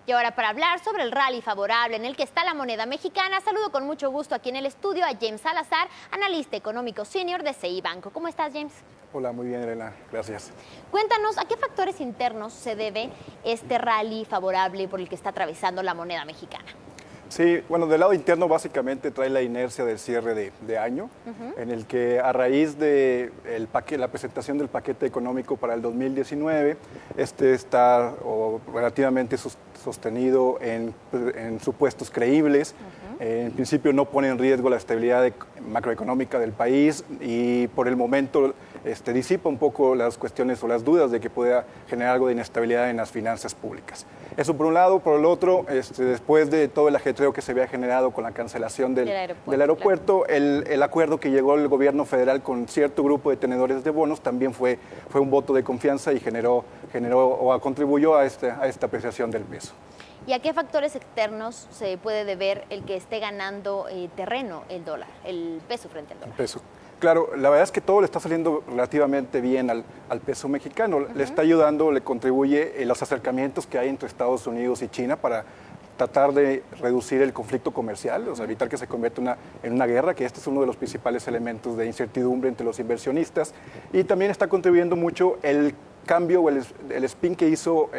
Y ahora, para hablar sobre el rally favorable en el que está la moneda mexicana, saludo con mucho gusto aquí en el estudio a James Salazar, analista económico senior de CI Banco. ¿Cómo estás, James? Hola, muy bien, Elena. Gracias. Cuéntanos, ¿a qué factores internos se debe este rally favorable por el que está atravesando la moneda mexicana? Sí, bueno, del lado interno básicamente trae la inercia del cierre de año, en el que a raíz de la presentación del paquete económico para el 2019, este está relativamente sostenido en supuestos creíbles. En principio no pone en riesgo la estabilidad macroeconómica del país y por el momento disipa un poco las cuestiones o las dudas de que pueda generar algo de inestabilidad en las finanzas públicas. Eso por un lado. Por el otro, después de todo el ajetreo que se había generado con la cancelación del aeropuerto, claro, el acuerdo que llegó el gobierno federal con cierto grupo de tenedores de bonos también fue un voto de confianza y generó o contribuyó a esta apreciación del peso. ¿Y a qué factores externos se puede deber el que esté ganando terreno el dólar, el peso frente al dólar? El peso. Claro, la verdad es que todo le está saliendo relativamente bien al peso mexicano. Le está ayudando, le contribuye los acercamientos que hay entre Estados Unidos y China para tratar de reducir el conflicto comercial, o sea, evitar que se convierta en una guerra, que este es uno de los principales elementos de incertidumbre entre los inversionistas. Y también está contribuyendo mucho el cambio o el spin que hizo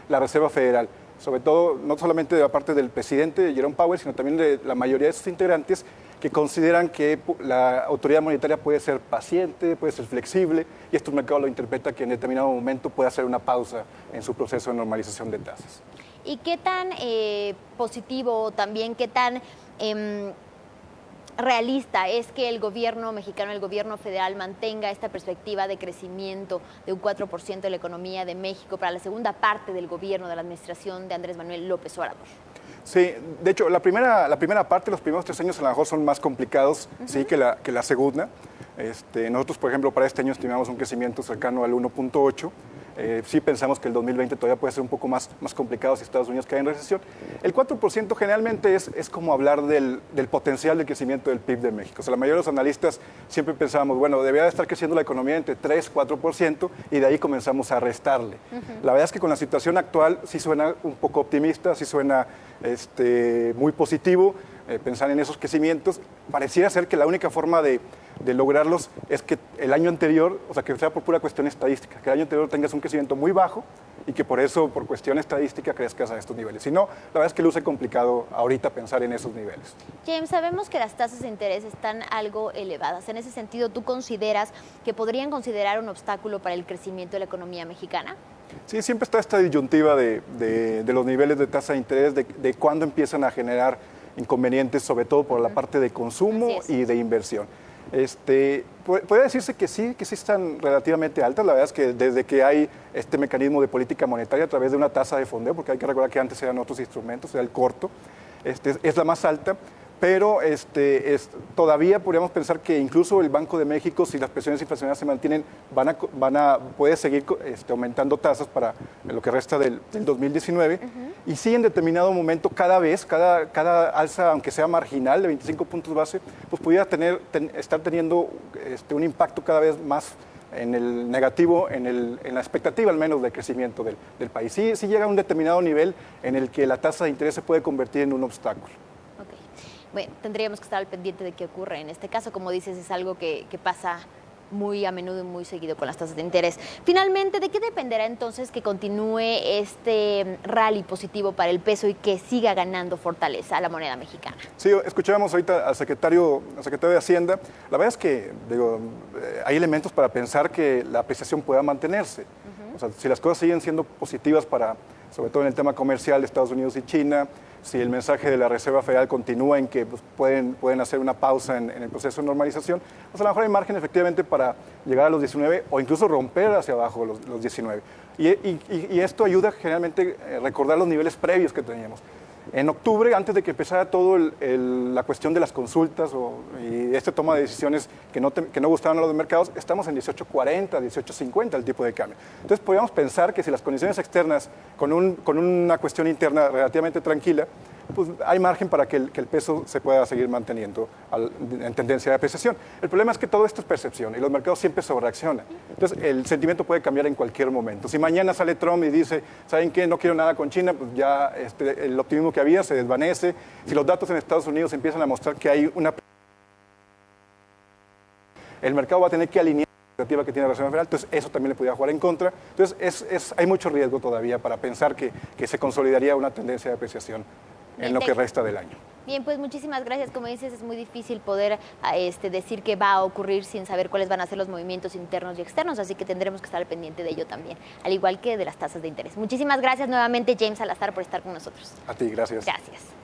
la Reserva Federal, sobre todo no solamente de la parte del presidente Jerome Powell, sino también de la mayoría de sus integrantes, que consideran que la autoridad monetaria puede ser paciente, puede ser flexible, y esto el mercado lo interpreta que en determinado momento puede hacer una pausa en su proceso de normalización de tasas. ¿Y qué tan positivo también, qué tan realista es que el gobierno mexicano, el gobierno federal, mantenga esta perspectiva de crecimiento de un 4% de la economía de México para la segunda parte del gobierno de la administración de Andrés Manuel López Obrador? Sí, de hecho, la primera parte, los primeros 3 años a lo mejor son más complicados sí, que la segunda. Nosotros, por ejemplo, para este año estimamos un crecimiento cercano al 1.8%. Sí pensamos que el 2020 todavía puede ser un poco más complicado si Estados Unidos cae en recesión. El 4% generalmente es como hablar del potencial de crecimiento del PIB de México. O sea, la mayoría de los analistas siempre pensábamos, bueno, debería estar creciendo la economía entre 3 y 4% y de ahí comenzamos a restarle. La verdad es que con la situación actual sí suena un poco optimista, sí suena muy positivo pensar en esos crecimientos. Pareciera ser que la única forma de lograrlos es que el año anterior, o sea, que sea por pura cuestión estadística, que el año anterior tengas un crecimiento muy bajo y que por eso, por cuestión estadística, crezcas a estos niveles. Si no, la verdad es que luce complicado ahorita pensar en esos niveles. James, sabemos que las tasas de interés están algo elevadas. En ese sentido, ¿tú consideras que podrían considerar un obstáculo para el crecimiento de la economía mexicana? Sí, siempre está esta disyuntiva de los niveles de tasa de interés, de cuándo empiezan a generar inconvenientes, sobre todo por la parte de consumo y de inversión. Puede decirse que sí están relativamente altas. La verdad es que desde que hay este mecanismo de política monetaria a través de una tasa de fondeo, porque hay que recordar que antes eran otros instrumentos, era el corto, es la más alta, pero todavía podríamos pensar que incluso el Banco de México, si las presiones inflacionarias se mantienen, puede seguir aumentando tasas para lo que resta del 2019. Y sí, en determinado momento, cada alza, aunque sea marginal, de 25 puntos base, pues pudiera estar teniendo un impacto cada vez más en el negativo, en la expectativa al menos de crecimiento del país. Sí llega a un determinado nivel en el que la tasa de interés se puede convertir en un obstáculo. Bueno, tendríamos que estar al pendiente de qué ocurre. En este caso, como dices, es algo que pasa muy a menudo y muy seguido con las tasas de interés. Finalmente, ¿de qué dependerá entonces que continúe este rally positivo para el peso y que siga ganando fortaleza a la moneda mexicana? Sí, escuchábamos ahorita al secretario de Hacienda. La verdad es que hay elementos para pensar que la apreciación pueda mantenerse. O sea, si las cosas siguen siendo positivas sobre todo en el tema comercial de Estados Unidos y China, si el mensaje de la Reserva Federal continúa en que pueden hacer una pausa en el proceso de normalización, pues a lo mejor hay margen efectivamente para llegar a los 19 o incluso romper hacia abajo los 19. Y esto ayuda generalmente a recordar los niveles previos que teníamos. En octubre, antes de que empezara todo la cuestión de las consultas y toma de decisiones que no gustaban a los mercados, estamos en 18.40, 18.50 el tipo de cambio. Entonces podríamos pensar que si las condiciones externas con una cuestión interna relativamente tranquila, pues hay margen para que el peso se pueda seguir manteniendo en tendencia de apreciación. El problema es que todo esto es percepción y los mercados siempre sobrereaccionan. Entonces, el sentimiento puede cambiar en cualquier momento. Si mañana sale Trump y dice, ¿saben qué? No quiero nada con China, pues ya el optimismo que había se desvanece. Si los datos en Estados Unidos empiezan a mostrar que hay una... El mercado va a tener que alinear la expectativa que tiene la Reserva Federal, entonces eso también le podría jugar en contra. Entonces, hay mucho riesgo todavía para pensar que se consolidaría una tendencia de apreciación en lo que resta del año. Bien, pues muchísimas gracias. Como dices, es muy difícil poder decir qué va a ocurrir sin saber cuáles van a ser los movimientos internos y externos, así que tendremos que estar al pendiente de ello también, al igual que de las tasas de interés. Muchísimas gracias nuevamente, James Salazar, por estar con nosotros. A ti, gracias. Gracias.